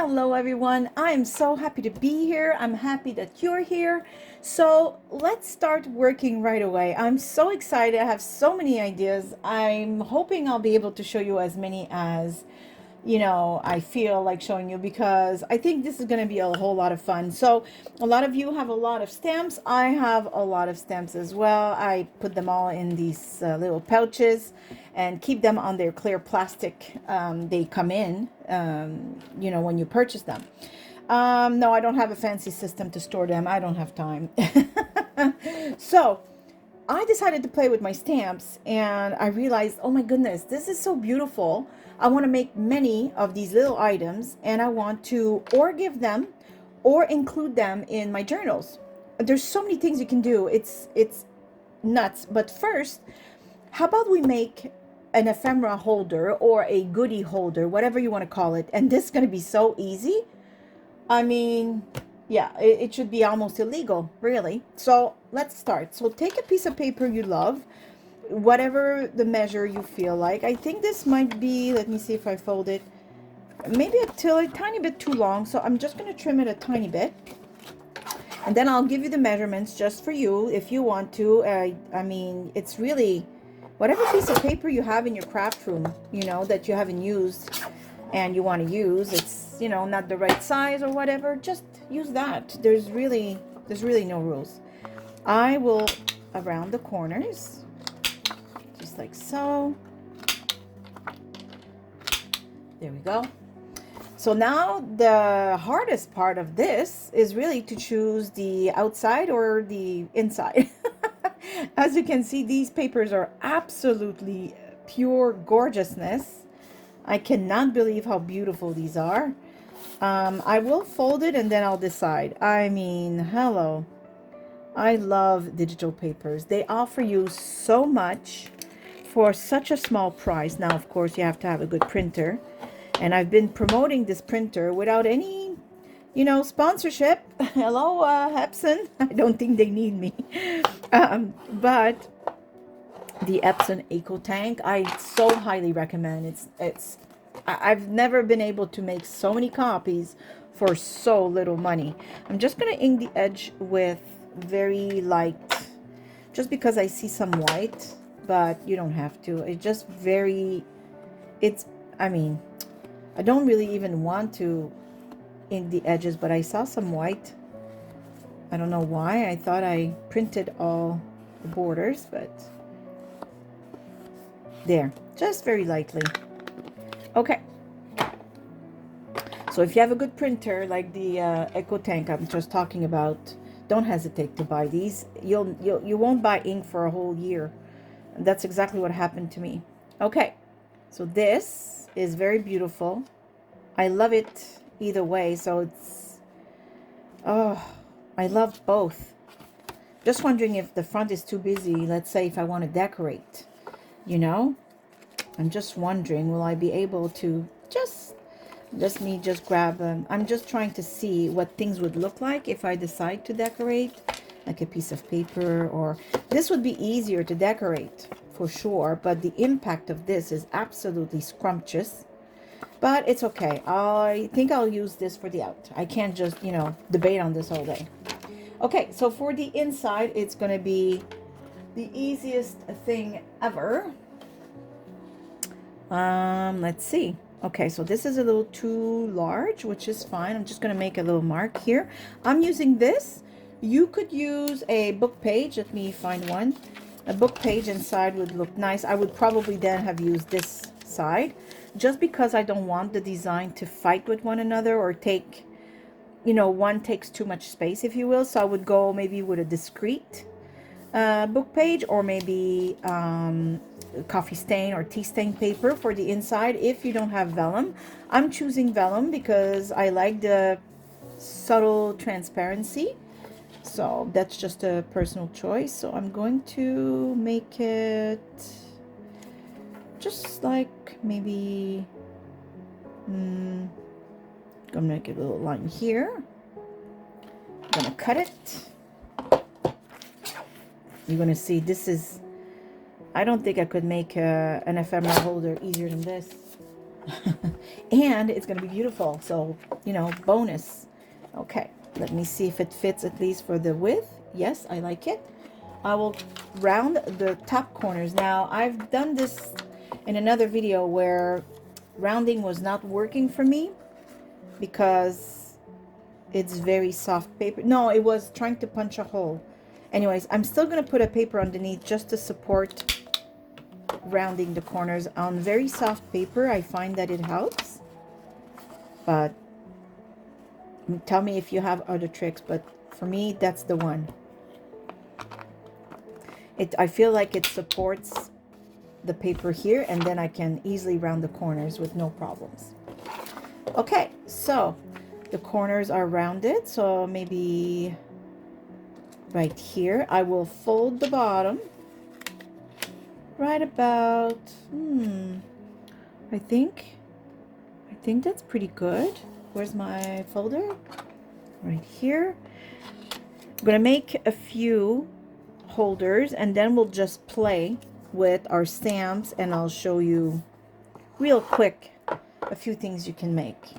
Hello everyone, I'm so happy to be here. I'm happy that you're here. So let's start working right away. I'm so excited. I have so many ideas. I'm hoping I'll be able to show you as many as I feel like showing you, because I think this is going to be a whole lot of fun. So a lot of you have a lot of stamps. I have a lot of stamps as well. I put them all in these little pouches and keep them on their clear plastic. They come in, when you purchase them. No, I don't have a fancy system to store them. I don't have time. So I decided to play with my stamps and I realized, oh my goodness, this is so beautiful. I want to make many of these little items and I want to or give them or include them in my journals. There's so many things you can do. It's nuts. But first, how about we make an ephemera holder or a goodie holder, whatever you want to call it. And this is going to be so easy. I mean, yeah, it should be almost illegal, really. So let's start. So take a piece of paper you love, whatever the measure you feel like. I think this might be, let me see if I fold it, maybe a tiny bit too long. So I'm just going to trim it a tiny bit. And then I'll give you the measurements just for you if you want to. I mean, it's really whatever piece of paper you have in your craft room, that you haven't used and you want to use. It's not the right size or whatever, just use that. There's really no rules. I will around the corners just like so. There we go. So now the hardest part of this is really to choose the outside or the inside. As you can see, these papers are absolutely pure gorgeousness. I cannot believe how beautiful these are. I will fold it and then I'll decide. I mean, hello. I love digital papers. They offer you so much for such a small price. Now, of course, you have to have a good printer. And I've been promoting this printer without any, sponsorship. Hello, Epson. I don't think they need me. But the Epson Eco Tank, I so highly recommend. I've never been able to make so many copies for so little money. I'm just going to ink the edge with very light, just because I see some white, but you don't have to. I mean, I don't really even want to ink the edges, but I saw some white. I don't know why. I thought I printed all the borders, but there, just very lightly. Okay. So if you have a good printer like the Eco Tank I'm just talking about, don't hesitate to buy these. You won't buy ink for a whole year. And that's exactly what happened to me. Okay. So this is very beautiful. I love it either way. So I love both. Just wondering if the front is too busy. Let's say if I want to decorate, I'm just wondering, will I be able to just grab them? I'm just trying to see what things would look like if I decide to decorate, like a piece of paper, or this would be easier to decorate for sure, but the impact of this is absolutely scrumptious. But it's okay. I think I'll use this for the out. I can't just, debate on this all day. Okay, so for the inside, it's going to be the easiest thing ever. Let's see. Okay, so this is a little too large, which is fine. I'm just going to make a little mark here. I'm using this. You could use a book page. Let me find one. A book page inside would look nice. I would probably then have used this side, just because I don't want the design to fight with one another or take, one takes too much space, if you will. So I would go maybe with a discreet book page, or maybe coffee stain or tea stain paper for the inside if you don't have vellum. I'm choosing vellum because I like the subtle transparency. So that's just a personal choice. So I'm going to make it just like maybe gonna make a little line here. I'm gonna cut it. You're gonna see this is, I don't think I could make an ephemera holder easier than this. and it's going to be beautiful. So, you know, bonus. Okay, let me see if it fits at least for the width. Yes, I like it. I will round the top corners. Now, I've done this in another video where rounding was not working for me because it's very soft paper. No, it was trying to punch a hole. Anyways, I'm still going to put a paper underneath just to support rounding the corners. On very soft paper, I find that it helps. But tell me if you have other tricks, but for me, that's the one. I feel like it supports the paper here, and then I can easily round the corners with no problems. Okay, so the corners are rounded, so maybe right here I will fold the bottom right about I think that's pretty good. Where's my folder? Right here. I'm gonna make a few holders, and then we'll just play with our stamps, and I'll show you real quick a few things you can make.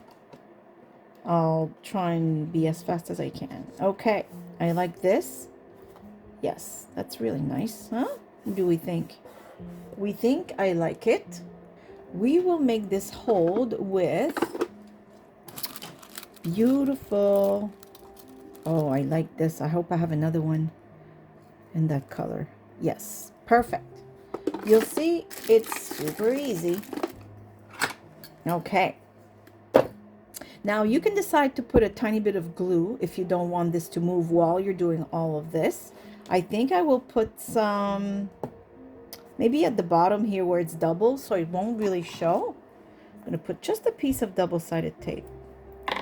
I'll try and be as fast as I can. Okay, I like this. Yes, that's really nice, huh? What do we think? We think I like it. We will make this hold with beautiful. Oh, I like this. I hope I have another one in that color. Yes, perfect. You'll see it's super easy. Okay. Now you can decide to put a tiny bit of glue if you don't want this to move while you're doing all of this. I think I will put some maybe at the bottom here where it's double so it won't really show. I'm going to put just a piece of double-sided tape.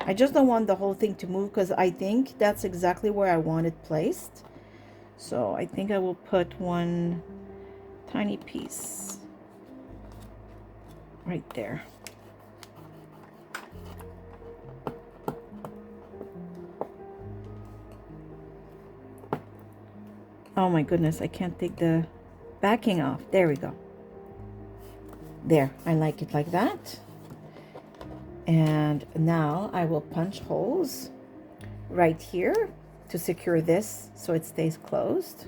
I just don't want the whole thing to move because I think that's exactly where I want it placed. So I think I will put one tiny piece right there. Oh my goodness, I can't take the backing off. There we go. There, I like it like that. And now I will punch holes right here to secure this so it stays closed.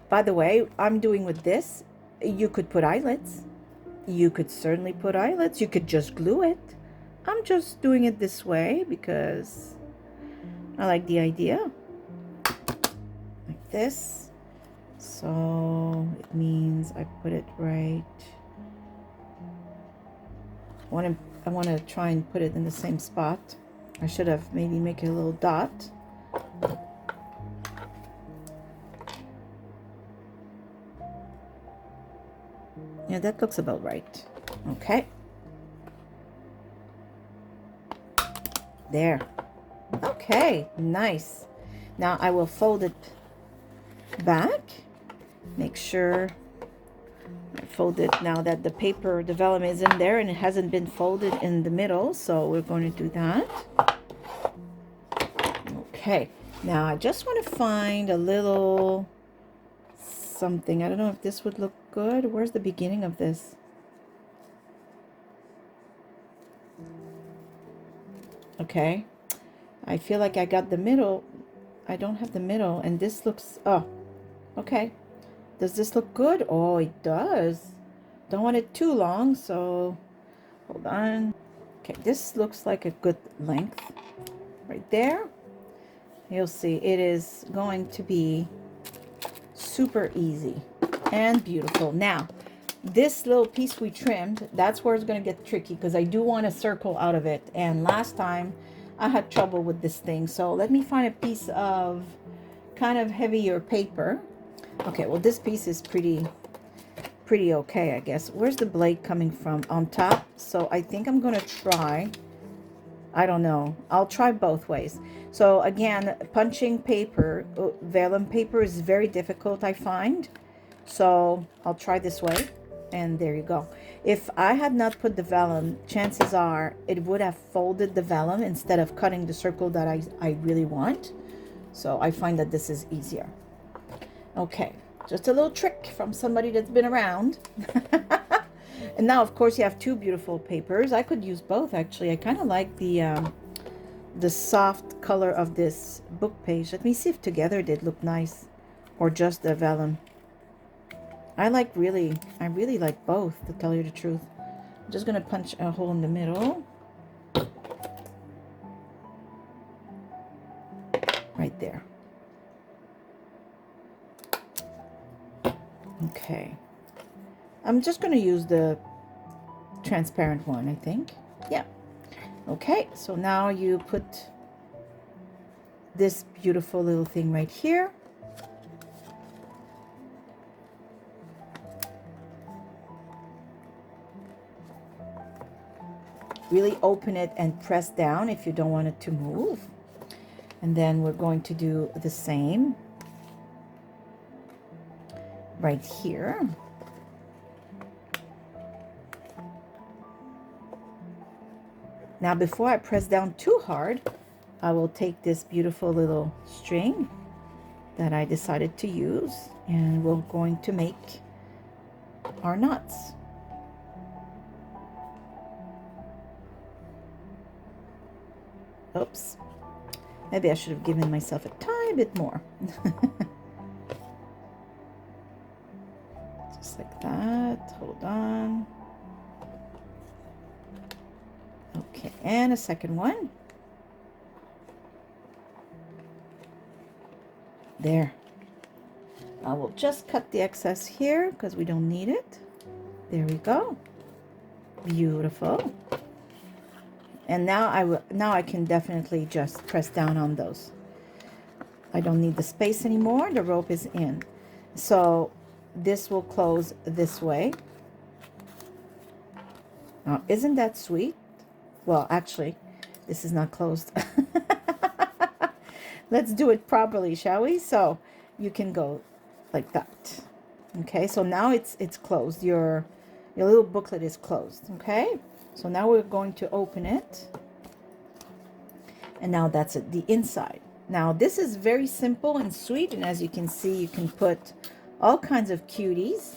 By the way, I'm doing with this, you could put eyelets. You could certainly put eyelets. You could just glue it. I'm just doing it this way because I like the idea. Like this. So it means I put it right. I want to try and put it in the same spot. I should have maybe make it a little dot. Yeah, that looks about right. Okay. There. Okay, nice. Now I will fold it back. Make sure I fold it now that the paper, the vellum is in there and it hasn't been folded in the middle. So we're going to do that. Okay. Now I just want to find a little something. I don't know if this would look good. Where's the beginning of this? Okay. I feel like I got the middle. I don't have the middle, and this looks, oh, okay. Does this look good? Oh, it does. Don't want it too long, so hold on. Okay, this looks like a good length right there. You'll see it is going to be super easy and beautiful. Now, this little piece we trimmed, that's where it's going to get tricky because I do want a circle out of it. And last time I had trouble with this thing. So let me find a piece of kind of heavier paper. Okay, well, this piece is pretty okay, I guess. Where's the blade coming from? On top. So I think I'm going to try, I don't know. I'll try both ways. So again, punching paper, vellum paper is very difficult, I find. So I'll try this way. And there you go. If I had not put the vellum, chances are it would have folded the vellum instead of cutting the circle that I really want. So I find that this is easier. Okay, Just a little trick from somebody that's been around. And now, of course, you have two beautiful papers. I could use both, actually. I kind of like the soft color of this book page. Let me see if together they'd look nice, or just the vellum. I really like both, to tell you the truth. I'm just gonna punch a hole in the middle. Right there. Okay. I'm just gonna use the transparent one, I think. Yeah. Okay, so now you put this beautiful little thing right here. Really open it and press down if you don't want it to move. And then we're going to do the same right here. Now, before I press down too hard, I will take this beautiful little string that I decided to use, and we're going to make our knots. Oops. Maybe I should have given myself a tiny bit more. Just like that. Hold on. Okay, and a second one. There. I will just cut the excess here because we don't need it. There we go. Beautiful. And now I can definitely just press down on those. I don't need the space anymore. The rope is in. So this will close this way. Now, isn't that sweet? Well, actually, this is not closed. Let's do it properly, shall we? So you can go like that. Okay, so now it's closed. Your little booklet is closed. Okay, so now we're going to open it. And now that's it, the inside. Now this is very simple and sweet, and as you can see, you can put all kinds of cuties.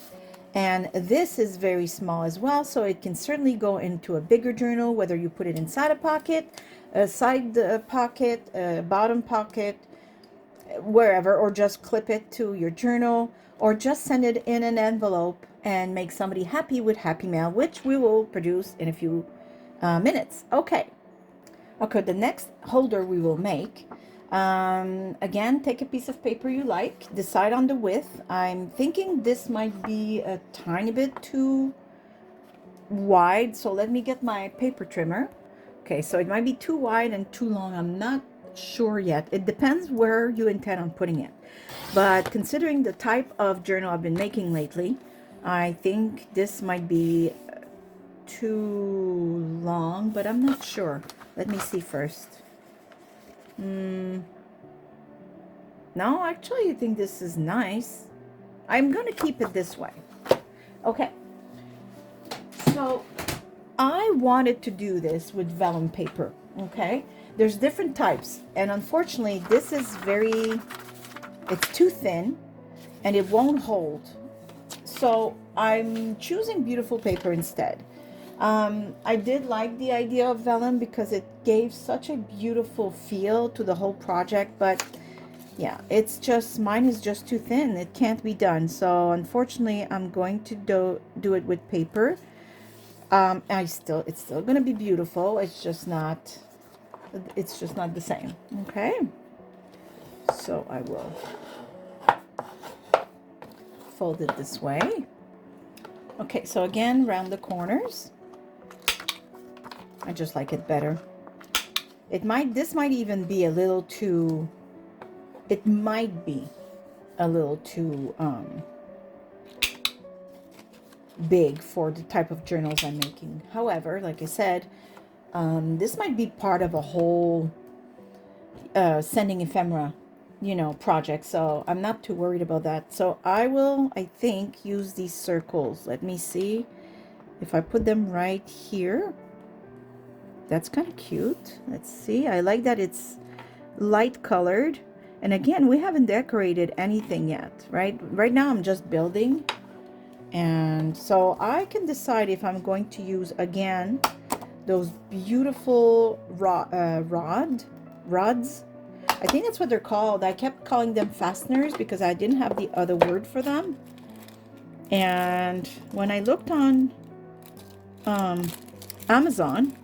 And this is very small as well, so it can certainly go into a bigger journal, whether you put it inside a pocket, a side pocket, a bottom pocket, wherever, or just clip it to your journal, or just send it in an envelope and make somebody happy with Happy Mail, which we will produce in a few minutes. Okay, the next holder we will make. Again, take a piece of paper you like, decide on the width. I'm thinking this might be a tiny bit too wide, so let me get my paper trimmer. Okay, so it might be too wide and too long. I'm not sure yet. It depends where you intend on putting it. But considering the type of journal I've been making lately, I think this might be too long, but I'm not sure. Let me see first. No, actually, I think this is nice. I'm going to keep it this way. Okay. So I wanted to do this with vellum paper. Okay. There's different types. And unfortunately, this is it's too thin and it won't hold. So I'm choosing beautiful paper instead. I did like the idea of vellum because it gave such a beautiful feel to the whole project, but yeah, mine is just too thin. It can't be done. So unfortunately, I'm going to do it with paper. It's still going to be beautiful. It's just not the same. Okay. So I will fold it this way. Okay, so again, round the corners. I just like it better. This might even be a little too, it might be a little too big for the type of journals I'm making. However, like I said, this might be part of a whole sending ephemera, project. So I'm not too worried about that. So I will, I think, use these circles. Let me see if I put them right here. That's kind of cute. Let's see. I like that it's light colored And again, we haven't decorated anything yet, right? Right now I'm just building. And so I can decide if I'm going to use again those beautiful rods. I think that's what they're called. I kept calling them fasteners because I didn't have the other word for them. And when I looked on Amazon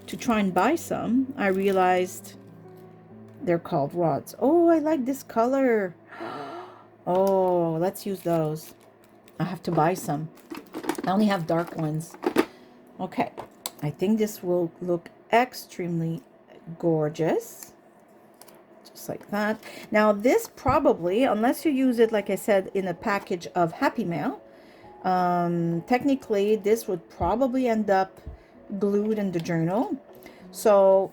to try and buy some, I realized they're called rods. Oh, I like this color. Oh, let's use those. I have to buy some. I only have dark ones. Okay, I think this will look extremely gorgeous. Just like that. Now this probably, unless you use it, like I said, in a package of Happy Mail, technically this would probably end up glued in the journal. So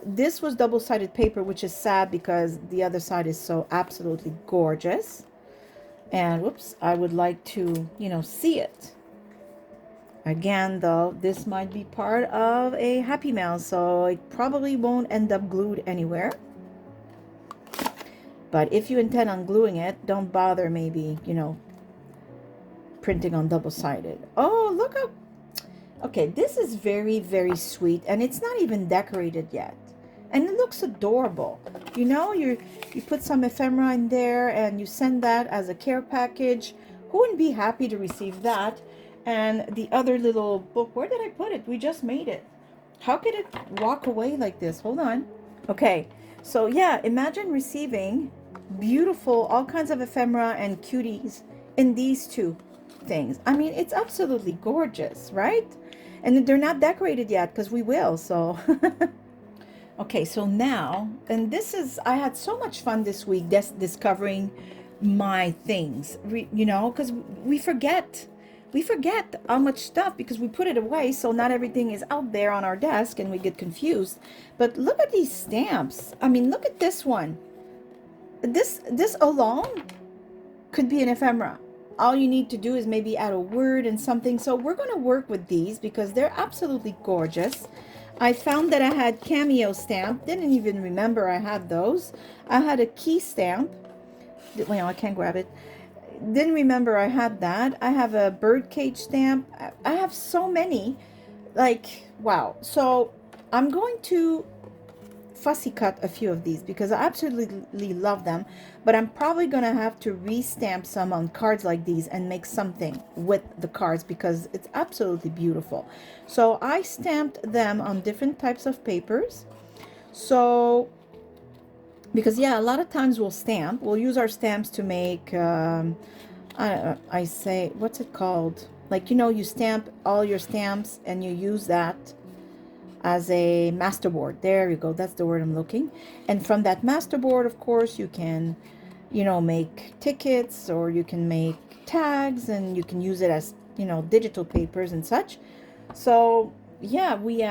this was double-sided paper, which is sad because the other side is so absolutely gorgeous. And whoops, I would like to, see it. Again, though, this might be part of a Happy Mail, so it probably won't end up glued anywhere. But if you intend on gluing it, don't bother maybe, printing on double-sided. Oh, look how... Okay, this is very, very sweet, and it's not even decorated yet. And it looks adorable. You put some ephemera in there and you send that as a care package. Who wouldn't be happy to receive that? And the other little book, where did I put it? We just made it. How could it walk away like this? Hold on. Okay, so yeah, imagine receiving beautiful, all kinds of ephemera and cuties in these two things. I mean, it's absolutely gorgeous, right? And they're not decorated yet because we will, so... Okay, so now, and this is, I had so much fun this week discovering my things, because we forget how much stuff because we put it away, so not everything is out there on our desk and we get confused. But look at these stamps. I mean, look at this one. This alone could be an ephemera. All you need to do is maybe add a word and something. So we're going to work with these because they're absolutely gorgeous. I found that I had cameo stamp. Didn't even remember I had those. I had a key stamp. Well, I can't grab it. Didn't remember I had that. I have a birdcage stamp. I have so many. Like, wow. So I'm going to fussy cut a few of these because I absolutely love them, but I'm probably gonna have to re-stamp some on cards like these and make something with the cards because it's absolutely beautiful. So I stamped them on different types of papers. So because yeah, a lot of times we'll use our stamps to make I say, what's it called, like, you stamp all your stamps and you use that as a masterboard. There you go, that's the word I'm looking. And from that masterboard, of course, you can make tickets, or you can make tags, and you can use it as digital papers and such. So yeah, we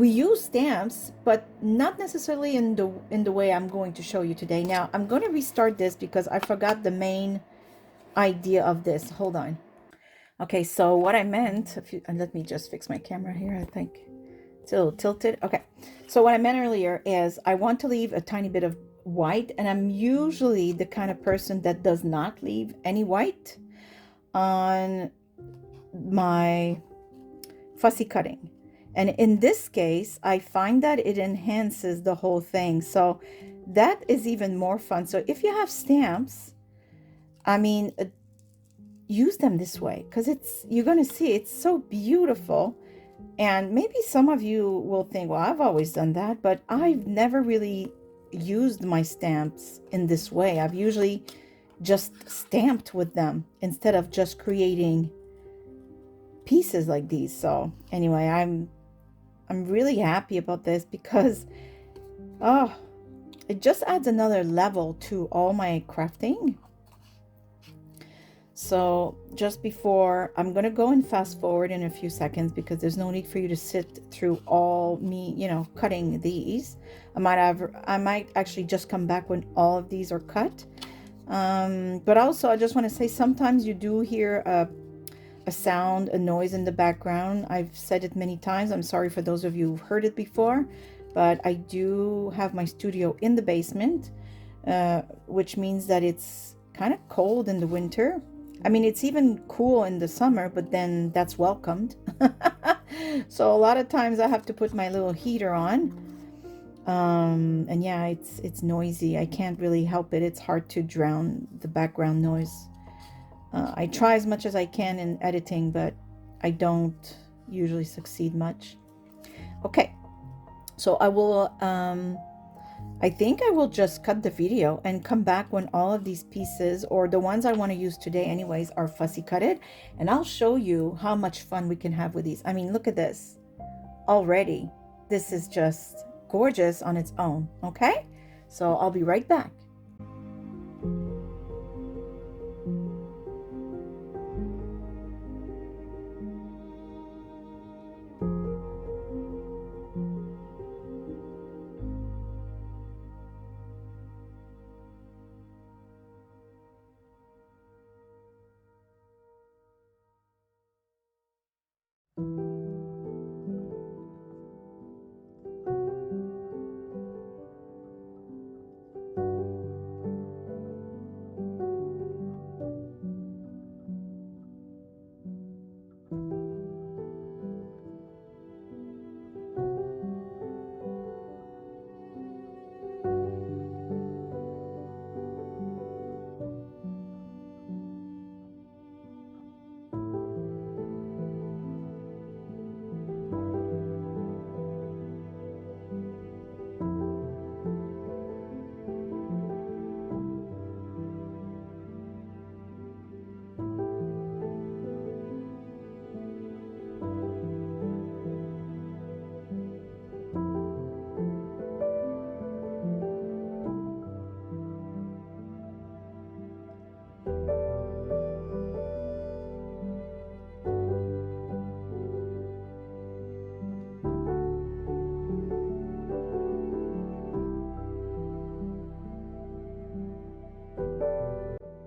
use stamps, but not necessarily in the way I'm going to show you today. Now I'm going to restart this because I forgot the main idea of this. Hold on. Okay, so what I meant, and let me just fix my camera here, I think it's a little tilted. Okay, so what I meant earlier is I want to leave a tiny bit of white, and I'm usually the kind of person that does not leave any white on my fussy cutting. And in this case, I find that it enhances the whole thing. So that is even more fun. So if you have stamps, I mean, use them this way because you're going to see it's so beautiful. And maybe some of you will think, well, I've always done that, but I've never really used my stamps in this way. I've usually just stamped with them instead of just creating pieces like these. So anyway, I'm really happy about this because it just adds another level to all my crafting. So just before, I'm going to go and fast forward in a few seconds because there's no need for you to sit through all me, cutting these. I might actually just come back when all of these are cut. But also I just want to say sometimes you do hear a sound, a noise in the background. I've said it many times. I'm sorry for those of you who've heard it before. but I do have my studio in the basement, which means that it's kind of cold in the winter. I mean, it's even cool in the summer, but then that's welcomed. So a lot of times I have to put my little heater on. And yeah, it's noisy. I can't really help it. It's hard to drown the background noise. I try as much as I can in editing, but I don't usually succeed much. Okay, so I think I will just cut the video and come back when all of these pieces, or the ones I want to use today anyways, are fussy cutted, and I'll show you how much fun we can have with these. I mean, look at this already. This is just gorgeous on its own. Okay, so I'll be right back.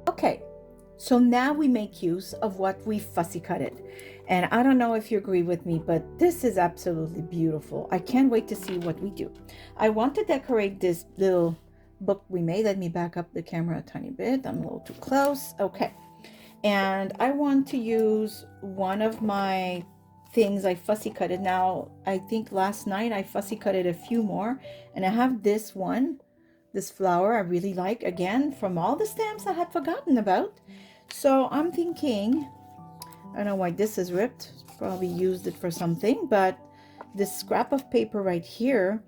Okay, so now we make use of what we fussy cutted. And I don't know if you agree with me, but this is absolutely beautiful. I can't wait to see what we do. I want to decorate this little book we made. Let me back up the camera a tiny bit. I'm a little too close. Okay. And I want to use one of my things I fussy cutted. Now, I think last night I fussy cutted a few more, and I have this one. This flower I really like, again, from all the stamps I had forgotten about. So I'm thinking, I don't know why this is ripped. Probably used it for something, but this scrap of paper right here,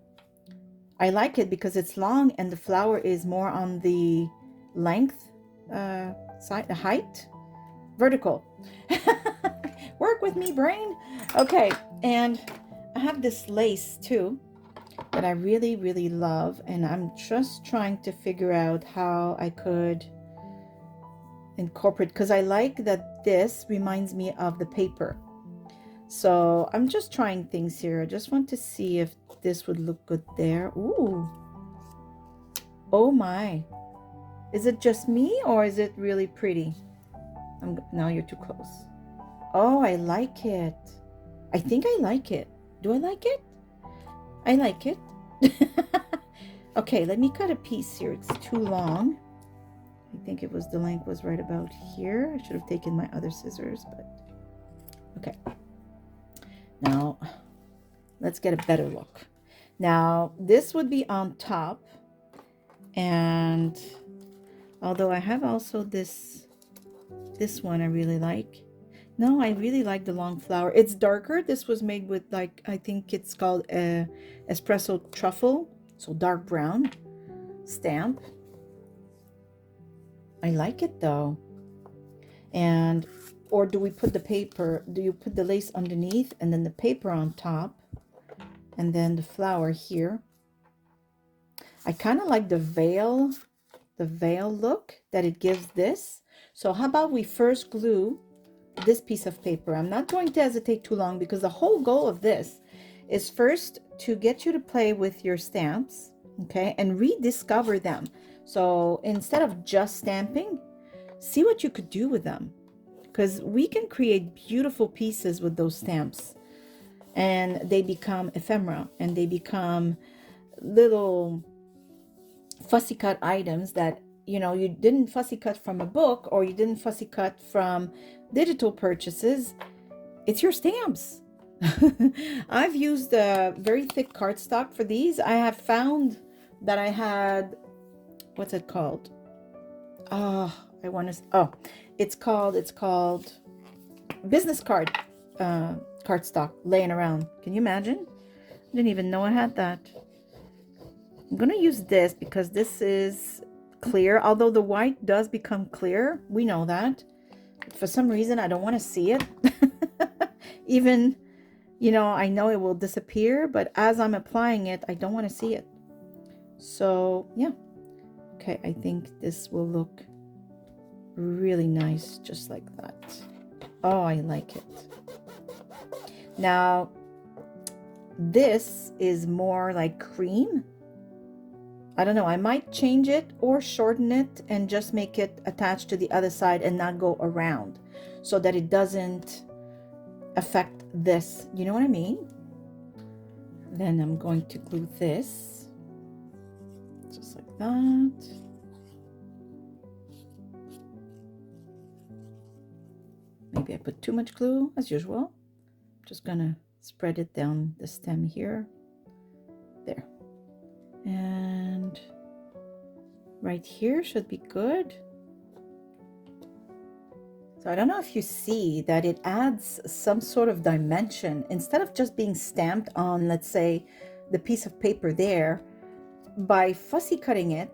I like it because it's long and the flower is more on the length side, the height, vertical. Work with me, brain. Okay, and I have this lace too that I really, really love, and I'm just trying to figure out how I could incorporate, because I like that this reminds me of the paper. So I'm just trying things here. I just want to see if this would look good there. Ooh. Oh my. Is it just me or is it really pretty? Now you're too close. Oh, I like it. I think I like it. Do I like it? I like it. Okay, let me cut a piece here. It's too long. I think it was, the length was right about here. I should have taken my other scissors, but okay. Now, let's get a better look. Now, this would be on top, and although I have also this one I really like. No, I really like the long flower. It's darker. This was made with, like, I think it's called espresso truffle, so dark brown stamp. I like it though. And or do we put the paper, do you put the lace underneath and then the paper on top and then the flower here? I kind of like the veil look that it gives this. So how about we first glue this piece of paper? I'm not going to hesitate too long, because the whole goal of this is first to get you to play with your stamps, okay, and rediscover them. So instead of just stamping, see what you could do with them, because we can create beautiful pieces with those stamps. and they become ephemera, and they become little fussy cut items that, you know, you didn't fussy cut from a book, or you didn't fussy cut from digital purchases. It's your stamps. I've used a very thick cardstock for these. I have found that I had, what's it called? Oh, I want to, oh, it's called business cardstock laying around. Can you imagine? I didn't even know I had that. I'm going to use this because this is clear, although the white does become clear. We know that. For some reason, I don't want to see it. Even, you know, I know it will disappear, but as I'm applying it, I don't want to see it. So, yeah. Okay, I think this will look really nice, just like that. Oh, I like it. Now, this is more like cream. I don't know, I might change it or shorten it and just make it attached to the other side and not go around, so that it doesn't affect this. You know what I mean? Then I'm going to glue this, just like that. Maybe I put too much glue, as usual. I'm just gonna spread it down the stem here. There. And right here should be good. So I don't know if you see that it adds some sort of dimension. Instead of just being stamped on, let's say, the piece of paper there, by fussy cutting it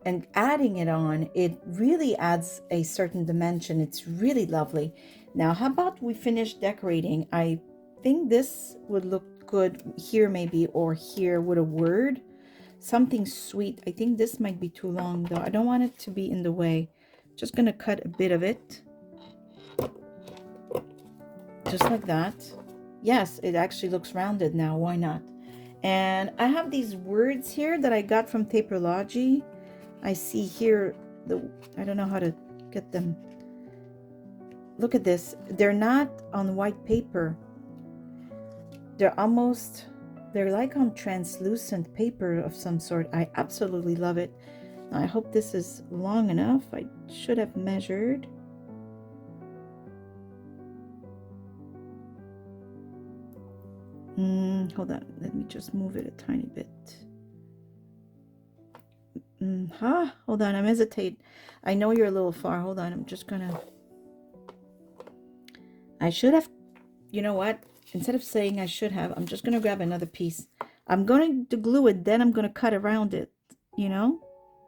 and adding it on, it really adds a certain dimension. It's really lovely. Now, how about we finish decorating? I think this would look good here maybe, or here with a word. Something sweet. I think this might be too long though. I don't want it to be in the way. Just gonna cut a bit of it. Just like that. Yes, it actually looks rounded now. Why not? And I have these words here that I got from Paperlogy. I see here I don't know how to get them. Look at this. They're not on white paper. They're like on translucent paper of some sort. I absolutely love it. I hope this is long enough. I should have measured. Hold on. Let me just move it a tiny bit. Hold on. I'm hesitating. I know you're a little far. Hold on. I'm just gonna... I should have... You know what? Instead of saying I should have, I'm just gonna grab another piece. I'm going to glue it, then I'm gonna cut around it. You know?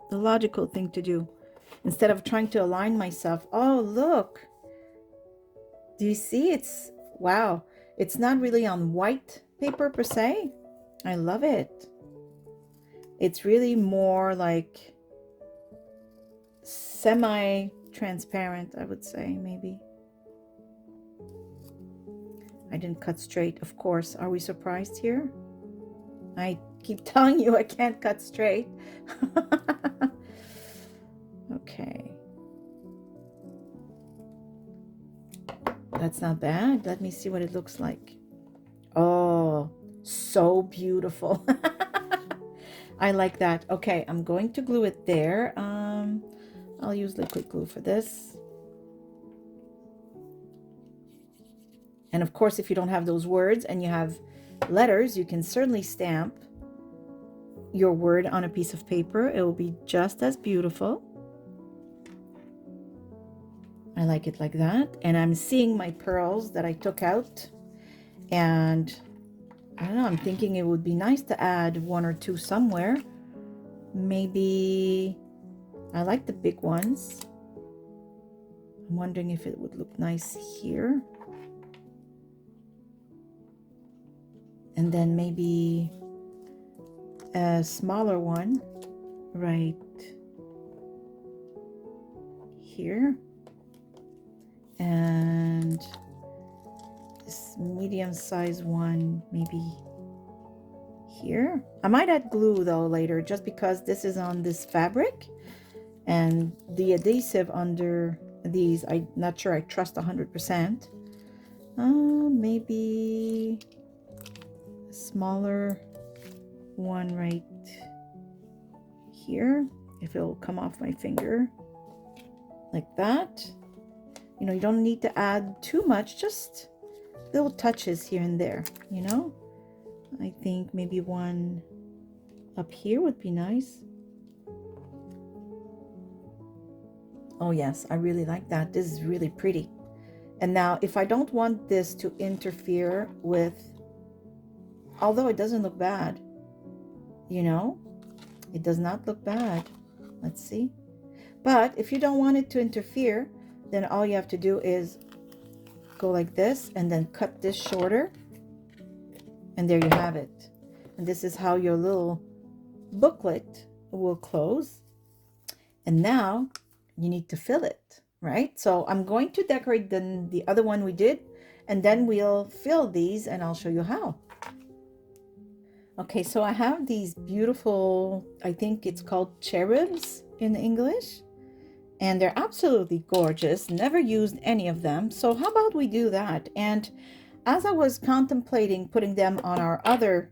The logical thing to do. Instead of trying to align myself. Oh, look. Do you see? It's... Wow. It's not really on white paper per se. I love it. It's really more like semi-transparent, I would say, maybe. I didn't cut straight, of course. Are we surprised here? I keep telling you I can't cut straight. Okay. That's not bad. Let me see what it looks like. Oh, so beautiful. I like that. Okay, I'm going to glue it there. I'll use liquid glue for this. And of course, if you don't have those words and you have letters, you can certainly stamp your word on a piece of paper. It will be just as beautiful. I like it like that. And I'm seeing my pearls that I took out. And I don't know, I'm thinking it would be nice to add one or two somewhere. Maybe, I like the big ones. I'm wondering if it would look nice here. And then maybe a smaller one right here. And this medium-sized one maybe here. I might add glue though later, just because this is on this fabric, and the adhesive under these, I'm not sure I trust 100%. Maybe smaller one right here, if it'll come off my finger, like that. You know, you don't need to add too much, just little touches here and there, you know. I think maybe one up here would be nice. Oh yes, I really like that. This is really pretty. And now if I don't want this to interfere with, although it doesn't look bad, you know, it does not look bad. Let's see. But if you don't want it to interfere, then all you have to do is go like this and then cut this shorter. And there you have it. And this is how your little booklet will close. And now you need to fill it, right? So I'm going to decorate the other one we did, and then we'll fill these and I'll show you how. Okay, so I have these beautiful, I think it's called cherubs in English, and they're absolutely gorgeous. Never used any of them, so how about we do that? And as I was contemplating putting them on our other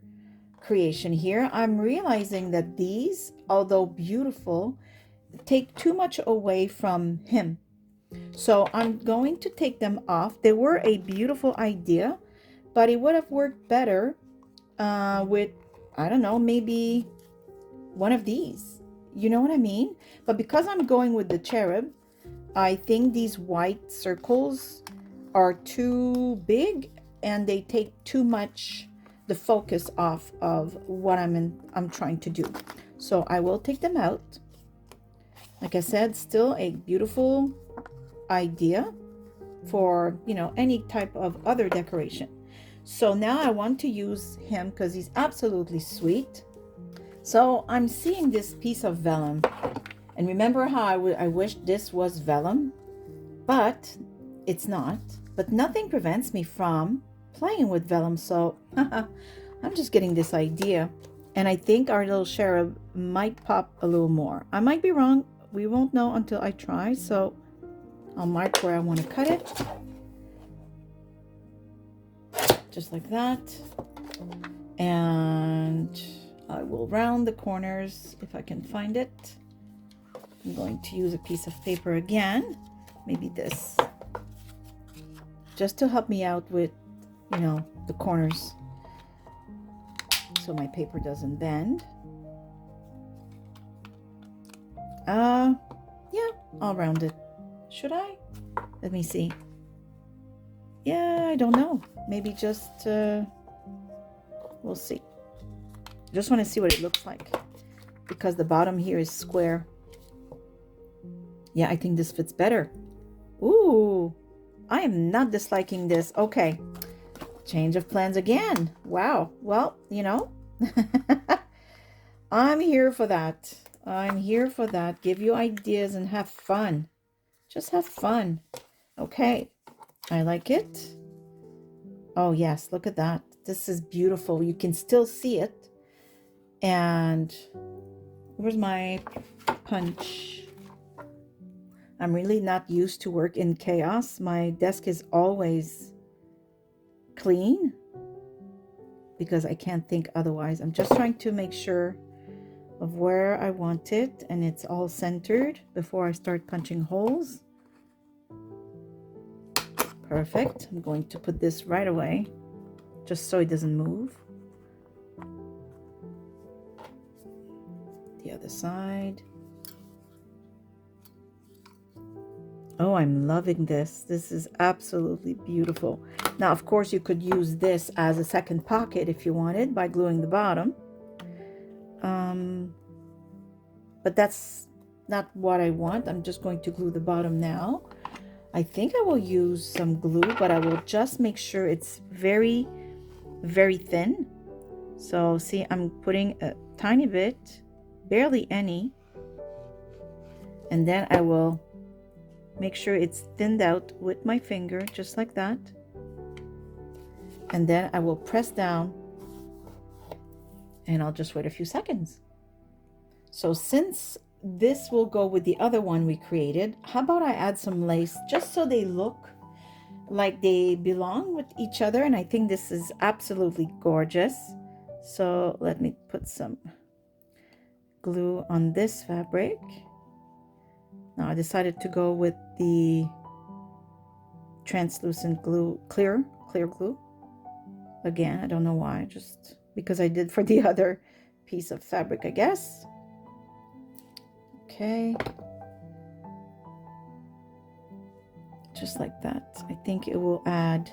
creation here, I'm realizing that these, although beautiful, take too much away from him. So I'm going to take them off. They were a beautiful idea, but it would have worked better with, I don't know, maybe one of these. You know what I mean? But because I'm going with the cherub, I think these white circles are too big and they take too much the focus off of what I'm trying to do. So I will take them out. Like I said, still a beautiful idea for, you know, any type of other decoration. So now I want to use him because he's absolutely sweet. So I'm seeing this piece of vellum, and remember how I wish this was vellum, but it's not. But nothing prevents me from playing with vellum, so I'm just getting this idea, and I think our little cherub might pop a little more. I might be wrong. We won't know until I try, so I'll mark where I want to cut it. Just like that. And I will round the corners if I can find it. I'm going to use a piece of paper again, maybe this, just to help me out with, you know, the corners, so my paper doesn't bend. Yeah, I'll round it. Should I? Let me see. Yeah, I don't know. Maybe just, we'll see. Just want to see what it looks like, because the bottom here is square. Yeah, I think this fits better. Ooh, I am not disliking this. Okay, change of plans again. Wow. Well, you know, I'm here for that. I'm here for that. Give you ideas and have fun. Just have fun. Okay, I like it. Oh yes, look at that. This is beautiful. You can still see it. And where's my punch? I'm really not used to work in chaos. My desk is always clean because I can't think otherwise. I'm just trying to make sure of where I want it and it's all centered before I start punching holes. Perfect. I'm going to put this right away just so it doesn't move. The other side. Oh, I'm loving this. This is absolutely beautiful. Now, of course, you could use this as a second pocket if you wanted by gluing the bottom. But that's not what I want. I'm just going to glue the bottom now. I think I will use some glue, but I will just make sure it's very, very thin. So see, I'm putting a tiny bit, barely any, and then I will make sure it's thinned out with my finger, just like that. And then I will press down and I'll just wait a few seconds. So since this will go with the other one we created, how about I add some lace just so they look like they belong with each other? And I think this is absolutely gorgeous. So let me put some glue on this fabric. Now I decided to go with the translucent glue, clear glue. Again, I don't know why, just because I did for the other piece of fabric, I guess. Okay. Just like that. I think it will add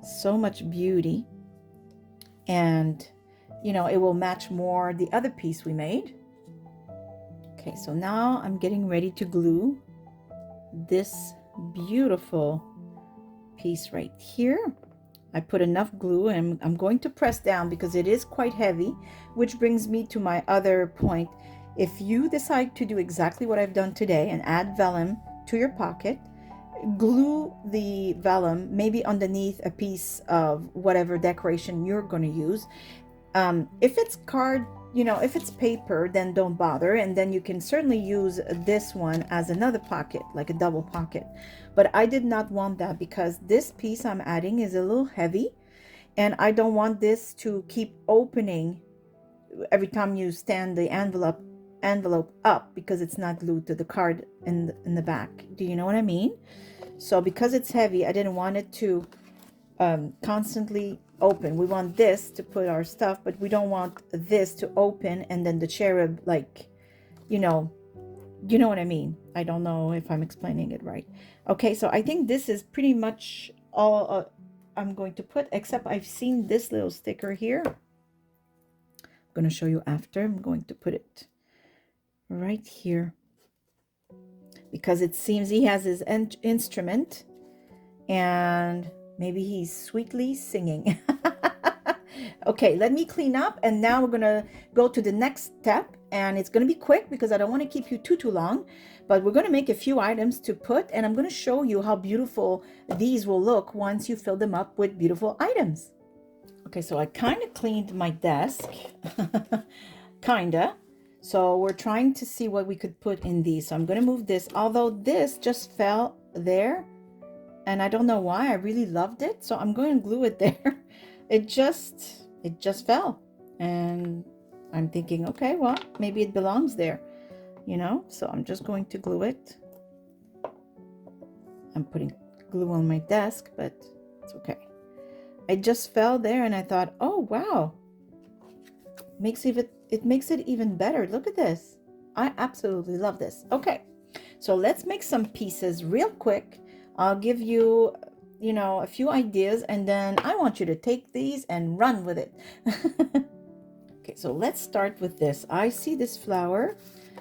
so much beauty, and you know, it will match more the other piece we made. Okay, so now I'm getting ready to glue this beautiful piece right here. I put enough glue and I'm going to press down because it is quite heavy, which brings me to my other point. If you decide to do exactly what I've done today and add vellum to your pocket, glue the vellum maybe underneath a piece of whatever decoration you're going to use. If it's card, you know, if it's paper, then don't bother, and then you can certainly use this one as another pocket, like a double pocket. But I did not want that because this piece I'm adding is a little heavy, and I don't want this to keep opening every time you stand the envelope up because it's not glued to the card in the back. Do you know what I mean? So because it's heavy, I didn't want it to constantly open. We want this to put our stuff, but we don't want this to open and then the cherub, like, you know what I mean. I don't know if I'm explaining it right. Okay, so I think this is pretty much all I'm going to put, except I've seen this little sticker here. I'm going to show you after. I'm going to put it right here because it seems he has his instrument and maybe he's sweetly singing. Okay, let me clean up, and now we're gonna go to the next step, and it's gonna be quick because I don't want to keep you too long, but we're gonna make a few items to put, and I'm gonna show you how beautiful these will look once you fill them up with beautiful items. Okay, so I kind of cleaned my desk, kinda. So we're trying to see what we could put in these. So I'm gonna move this, although this just fell there, and I don't know why. I really loved it, so I'm going to glue it there. It just fell, and I'm thinking, okay, well, maybe it belongs there, you know. So I'm just going to glue it. I'm putting glue on my desk, but it's okay. It just fell there, and I thought, oh wow, it makes it even better. Look at this. I absolutely love this. Okay, so let's make some pieces real quick. I'll give you, you know, a few ideas, and then I want you to take these and run with it. Okay, so let's start with this. I see this flower.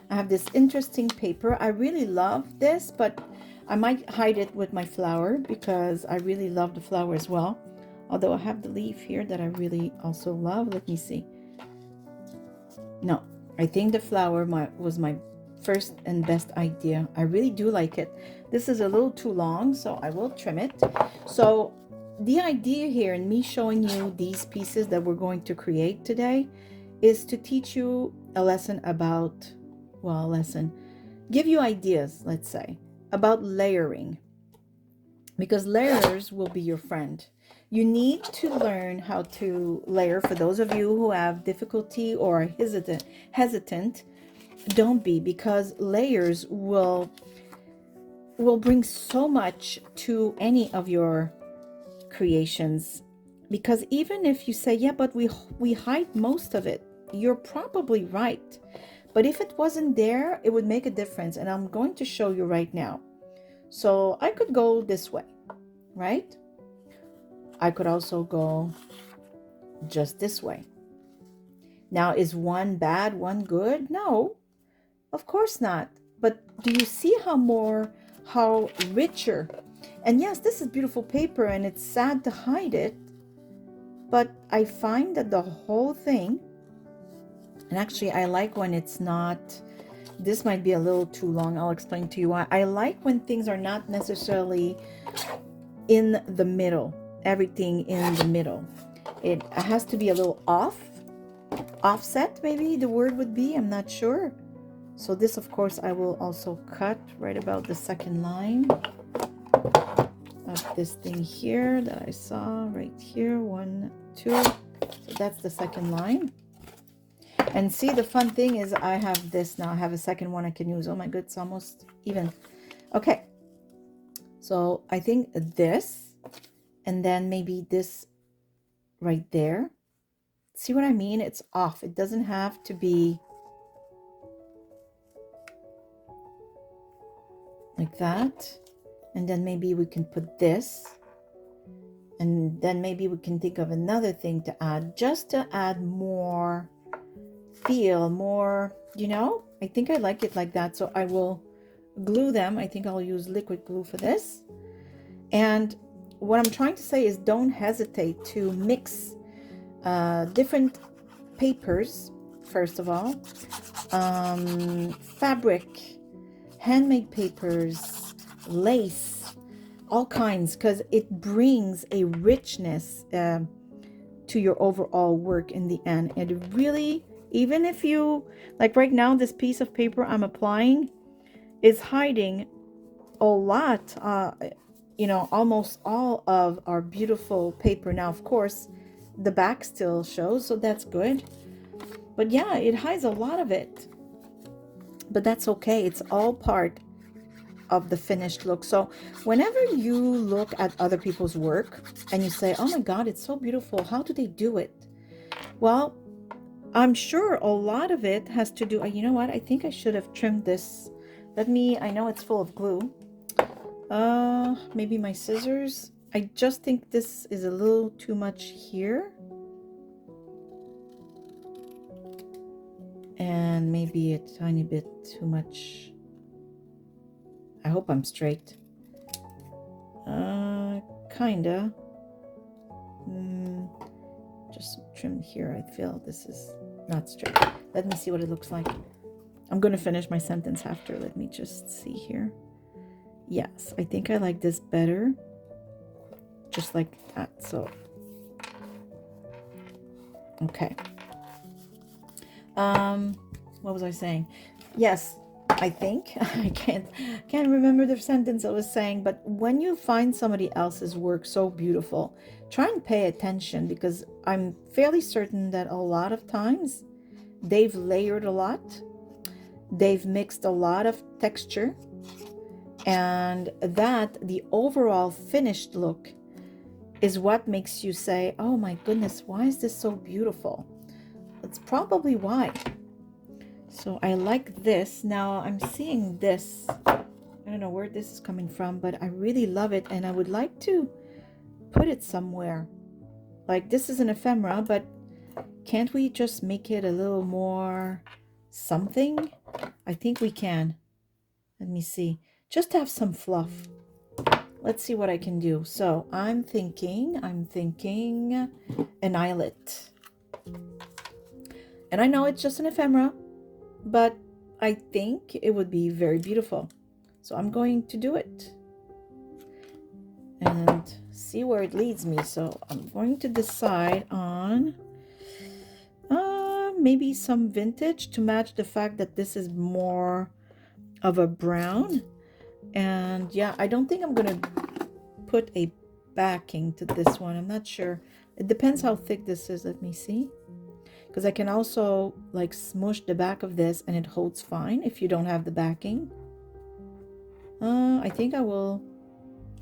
I have this interesting paper. I really love this, but I might hide it with my flower because I really love the flower as well. Although I have the leaf here that I really also love. Let me see. No, I think the flower was my first and best idea. I really do like it. This is a little too long, so I will trim it. So the idea here in me showing you these pieces that we're going to create today is to teach you a lesson about, well, give you ideas, let's say, about layering, because layers will be your friend. You need to learn how to layer. For those of you who have difficulty or are hesitant, don't be, because layers will bring so much to any of your creations. Because even if you say, yeah, but we hide most of it, you're probably right. But if it wasn't there, it would make a difference, and I'm going to show you right now. So I could go this way, right? I could also go just this way. Now, is one bad, one good? No, of course not. But do you see how richer? And yes, this is beautiful paper, and it's sad to hide it, but I find that the whole thing, and actually I like when it's not, this might be a little too long. I'll explain to you why. I like when things are not necessarily in the middle, everything in the middle. It has to be a little offset, maybe the word would be, I'm not sure. So this, of course, I will also cut right about the second line of this thing here that I saw right here. 1, 2. So that's the second line. And see, the fun thing is I have this now. I have a second one I can use. Oh my god, it's almost even. Okay. So I think this, and then maybe this right there. See what I mean? It's off. It doesn't have to be like that. And then maybe we can put this. And then maybe we can think of another thing to add, just to add more feel, more, you know? I think I like it like that. So I will glue them. I think I'll use liquid glue for this. And what I'm trying to say is don't hesitate to mix different papers, first of all. Fabric, handmade papers, lace, all kinds, because it brings a richness to your overall work in the end. And it really, even if you, like right now, this piece of paper I'm applying is hiding a lot, you know, almost all of our beautiful paper. Now, of course, the back still shows, so that's good. But yeah, it hides a lot of it. But that's okay. It's all part of the finished look. So whenever you look at other people's work and you say, oh my God, it's so beautiful, how do they do it? Well, I'm sure a lot of it has to do, you know what, I think I should have trimmed this. I know it's full of glue. Maybe my scissors. I just think this is a little too much here. And maybe a tiny bit too much. I hope I'm straight. Kinda. Just trim here. I feel this is not straight. Let me see what it looks like. I'm going to finish my sentence after. Let me just see here. Yes, I think I like this better. Just like that. So, okay. What was I saying? Yes, I think I can't remember the sentence I was saying, but when you find somebody else's work so beautiful, try and pay attention, because I'm fairly certain that a lot of times they've layered a lot, they've mixed a lot of texture, and that the overall finished look is what makes you say, oh my goodness, why is this so beautiful? That's probably why. So I like this. Now I'm seeing this. I don't know where this is coming from, but I really love it, and I would like to put it somewhere. Like, this is an ephemera, but can't we just make it a little more something? I think we can. Let me see. Just to have some fluff. Let's see what I can do. So I'm thinking an eyelet. And I know it's just an ephemera, but I think it would be very beautiful. So I'm going to do it and see where it leads me. So I'm going to decide on maybe some vintage to match the fact that this is more of a brown. And yeah, I don't think I'm going to put a backing to this one. I'm not sure. It depends how thick this is. Let me see. Because I can also like smush the back of this and it holds fine if you don't have the backing. I think I will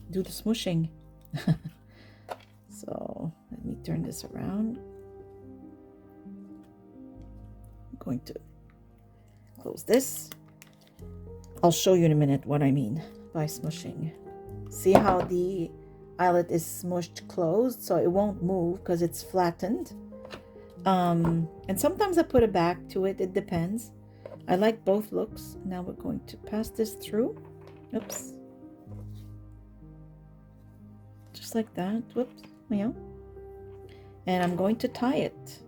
do the smushing. So let me turn this around. I'm going to close this. I'll show you in a minute what I mean by smushing. See how the eyelet is smushed closed, so it won't move because it's flattened. And sometimes I put a back to it. It depends. I like both looks. Now we're going to pass this through. Oops. Just like that. Whoops. Yeah. And I'm going to tie it.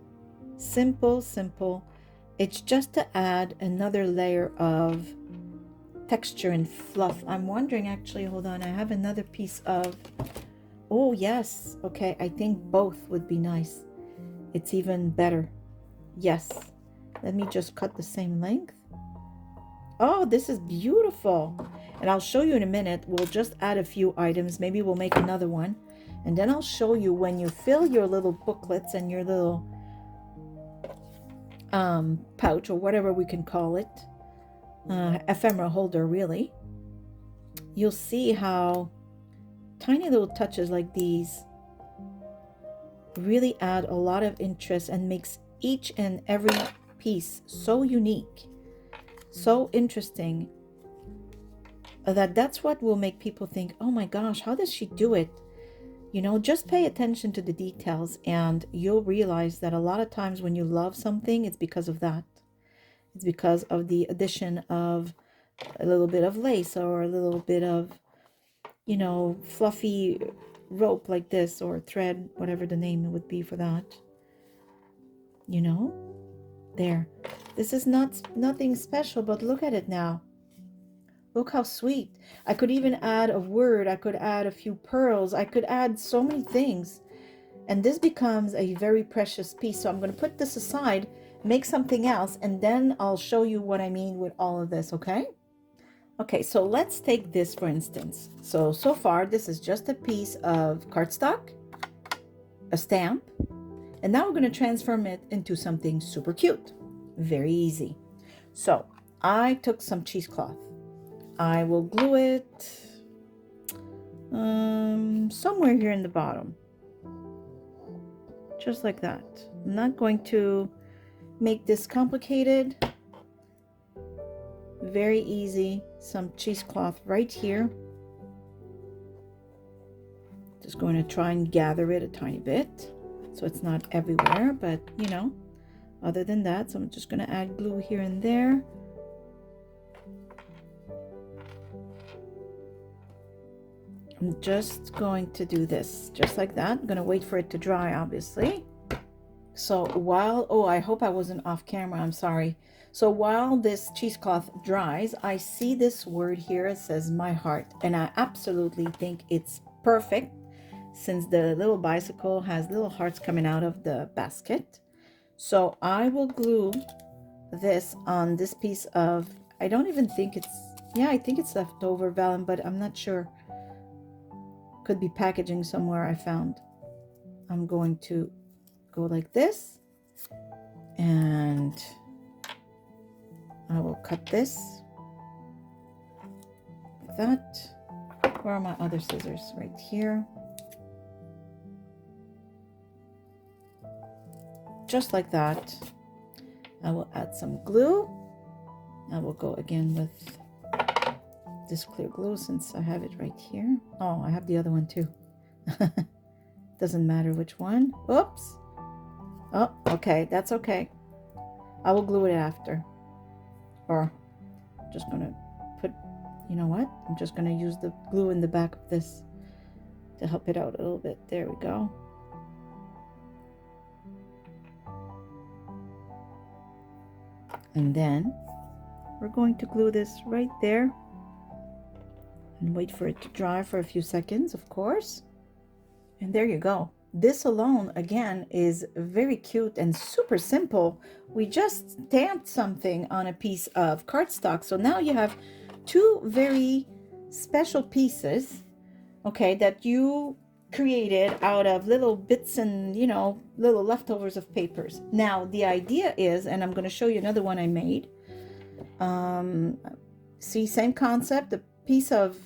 Simple, simple. It's just to add another layer of texture and fluff. I'm wondering, actually, hold on. I have another piece of... Oh, yes. Okay, I think both would be nice. It's even better. Yes. Let me just cut the same length. Oh, this is beautiful. And I'll show you in a minute. We'll just add a few items. Maybe we'll make another one. And then I'll show you when you fill your little booklets and your little pouch or whatever we can call it, ephemera holder really, you'll see how tiny little touches like these really add a lot of interest and makes each and every piece so unique, so interesting, that's what will make people think, oh my gosh, how does she do it? You know, just pay attention to the details and you'll realize that a lot of times when you love something, it's because of that. It's because of the addition of a little bit of lace or a little bit of, you know, fluffy rope like this, or thread, whatever the name would be for that. You know, there. This is nothing special, but look at it now. Look how sweet. I could even add a word. I could add a few pearls. I could add so many things. And this becomes a very precious piece. So I'm going to put this aside, make something else, and then I'll show you what I mean with all of this, okay? Okay, so let's take this for instance. So far, this is just a piece of cardstock, a stamp, and now we're going to transform it into something super cute. Very easy. So I took some cheesecloth. I will glue it somewhere here in the bottom. Just like that. I'm not going to make this complicated. Very easy. Some cheesecloth right here. Just going to try and gather it a tiny bit so it's not everywhere, but you know, other than that, so I'm just going to add glue here and there. I'm just going to do this just like that. I'm going to wait for it to dry, obviously. So while, oh, I hope I wasn't off camera, I'm sorry. So while this cheesecloth dries, I see this word here. It says my heart, and I absolutely think it's perfect since the little bicycle has little hearts coming out of the basket. So I will glue this on this piece of, I don't even think it's, yeah, I think it's leftover vellum, but I'm not sure. Could be packaging somewhere I found. I'm going to go like this, and I will cut this like that. Where are my other scissors? Right here. Just like that. I will add some glue. I will go again with this clear glue since I have it right here. Oh, I have the other one too. Doesn't matter which one. Oops. Oh, okay, that's okay. I will glue it after. Or I'm just gonna put, you know what? I'm just gonna use the glue in the back of this to help it out a little bit. There we go. And then we're going to glue this right there and wait for it to dry for a few seconds, of course. And there you go. This alone, again, is very cute and super simple. We just stamped something on a piece of cardstock. So now you have two very special pieces, okay, that you created out of little bits and, you know, little leftovers of papers. Now, the idea is, and I'm going to show you another one I made. See, same concept, a piece of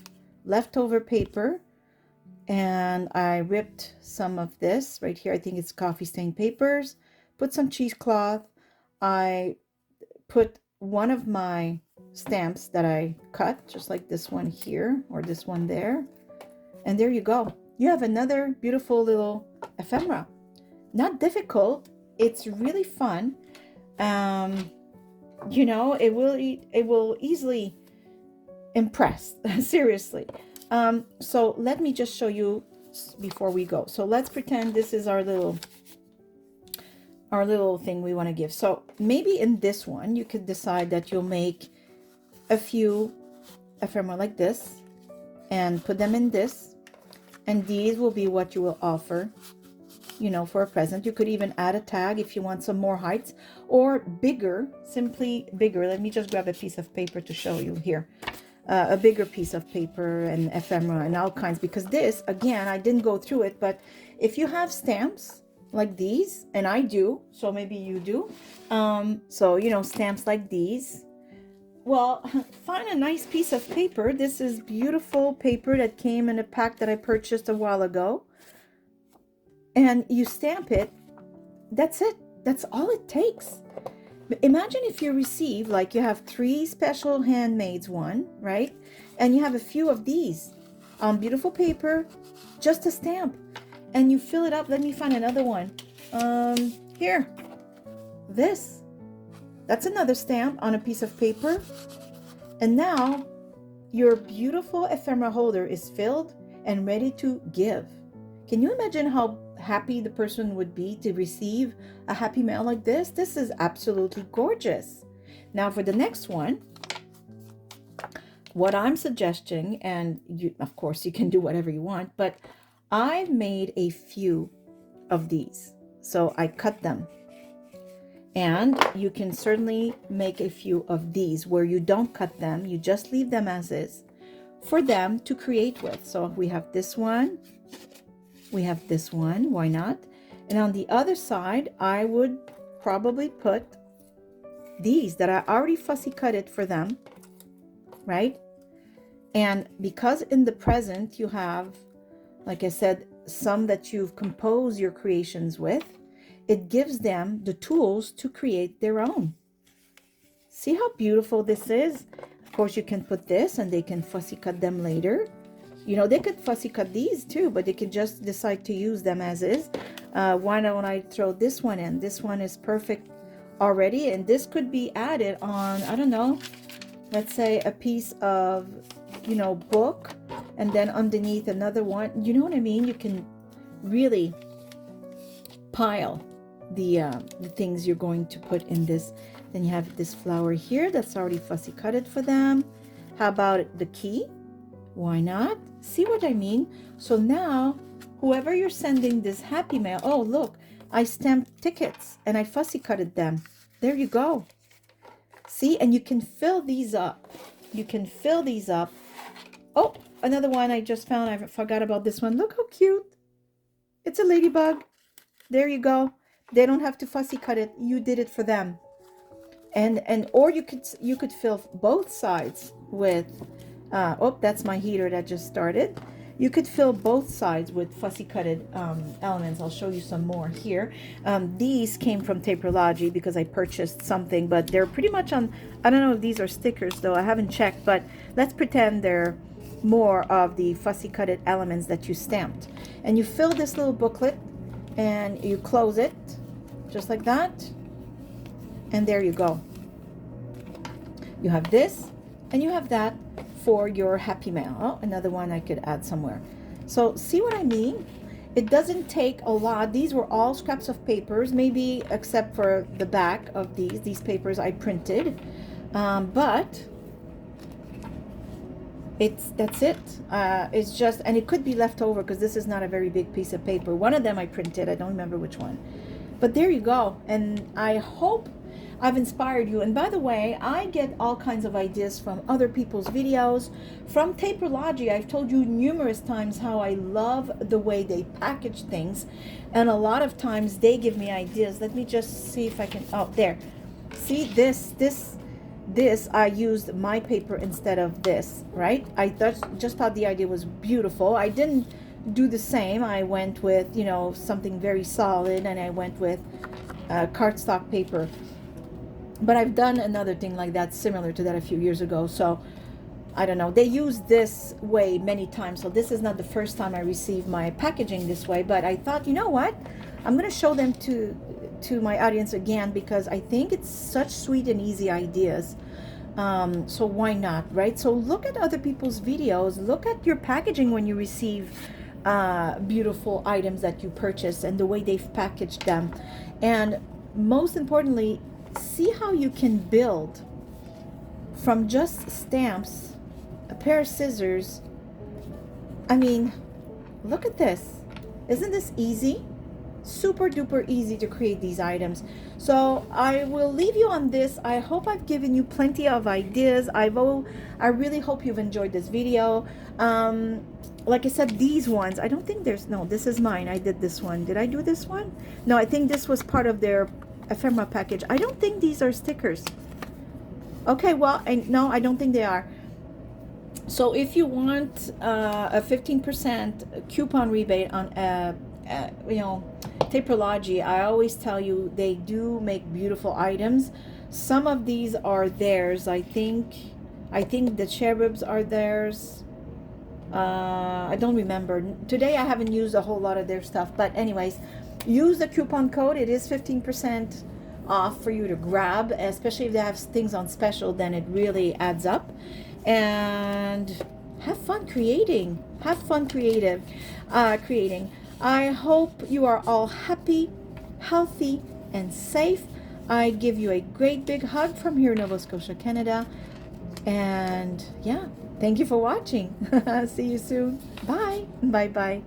leftover paper, and I ripped some of this right here. I think it's coffee stained papers. Put some cheesecloth. I put one of my stamps that I cut, just like this one here or this one there, and there you go. You have another beautiful little ephemera. Not difficult. It's really fun. You know, it will easily impress. Seriously. So let me just show you before we go. So let's pretend this is our little thing we want to give. So maybe in this one you could decide that you'll make a few ephemera like this and put them in this, and these will be what you will offer, you know, for a present. You could even add a tag if you want some more heights, or bigger, simply bigger. Let me just grab a piece of paper to show you here. A bigger piece of paper and ephemera and all kinds, because this, again, I didn't go through it, but if you have stamps, like these, and I do, so maybe you do. So, you know, stamps like these. Well, find a nice piece of paper. This is beautiful paper that came in a pack that I purchased a while ago. And you stamp it. That's it. That's all it takes. Imagine if you receive, like, you have 3 special handmades one, right? And you have a few of these on beautiful paper, just a stamp. And you fill it up. Let me find another one. Here. This. That's another stamp on a piece of paper. And now your beautiful ephemera holder is filled and ready to give. Can you imagine how happy the person would be to receive a happy mail like this? This is absolutely gorgeous. Now for the next one, what I'm suggesting, and you, of course, you can do whatever you want, but I've made a few of these. So I cut them. And you can certainly make a few of these where you don't cut them, you just leave them as is for them to create with. So we have this one, we have this one, why not? And on the other side, I would probably put these that I already fussy cut it for them, right? And because in the present you have, like I said, some that you've composed your creations with, it gives them the tools to create their own. See how beautiful this is? Of course, you can put this and they can fussy cut them later. You know, they could fussy cut these too, but they can just decide to use them as is. Why don't I throw this one in? This one is perfect already, and this could be added on, I don't know, let's say a piece of, you know, book, and then underneath another one. You know what I mean? You can really pile the things you're going to put in this. Then you have this flower here that's already fussy cutted for them. How about the key? Why not? See what I mean? So now whoever you're sending this happy mail, oh look, I stamped tickets and I fussy cutted them. There you go. See, and you can fill these up. You can fill these up. Oh, another one I just found. I forgot about this one. Look how cute. It's a ladybug. There you go. They don't have to fussy cut it. You did it for them. And or you could fill both sides with oh, that's my heater that just started. You could fill both sides with fussy cutted elements. I'll show you some more here. These came from Taperology because I purchased something, but they're pretty much on, I don't know if these are stickers though, I haven't checked, but let's pretend they're more of the fussy cutted elements that you stamped. And you fill this little booklet and you close it just like that. And there you go. You have this and you have that for your happy mail. Oh, another one I could add somewhere. So see what I mean? It doesn't take a lot. These were all scraps of papers, maybe except for the back of these papers I printed. But that's it. It's just, and it could be left over because this is not a very big piece of paper. One of them I printed, I don't remember which one. But there you go. And I hope I've inspired you. And by the way, I get all kinds of ideas from other people's videos, from Taperology. I've told you numerous times how I love the way they package things. And a lot of times they give me ideas. Let me just see if I can, oh, there. See this, I used my paper instead of this, right? I just thought the idea was beautiful. I didn't do the same. I went with, you know, something very solid, and I went with cardstock paper. But I've done another thing like that, similar to that a few years ago. So I don't know. They use this way many times. So this is not the first time I received my packaging this way. But I thought, you know what? I'm going to show them to my audience again because I think it's such sweet and easy ideas. So why not, right? So look at other people's videos. Look at your packaging when you receive beautiful items that you purchase and the way they've packaged them. And most importantly, see how you can build from just stamps, a pair of scissors. I mean, look at this. Isn't this easy? Super duper easy to create these items. So I will leave you on this. I hope I've given you plenty of ideas. I really hope you've enjoyed this video. like I said, these ones, I don't think there's, no, this is mine. I did this one. Did I do this one? No, I think this was part of their ephemera package. I don't think these are stickers. Okay, well, no, I don't think they are. So if you want a 15% coupon rebate on, you know, Taperology, I always tell you they do make beautiful items. Some of these are theirs. I think the cherubs are theirs. I don't remember. Today I haven't used a whole lot of their stuff. But anyways, use the coupon code. It is 15% off for you to grab, especially if they have things on special, then it really adds up. And have fun creating. Have fun creating. I hope you are all happy, healthy, and safe. I give you a great big hug from here in Nova Scotia, Canada. And yeah, thank you for watching. See you soon. Bye. Bye bye.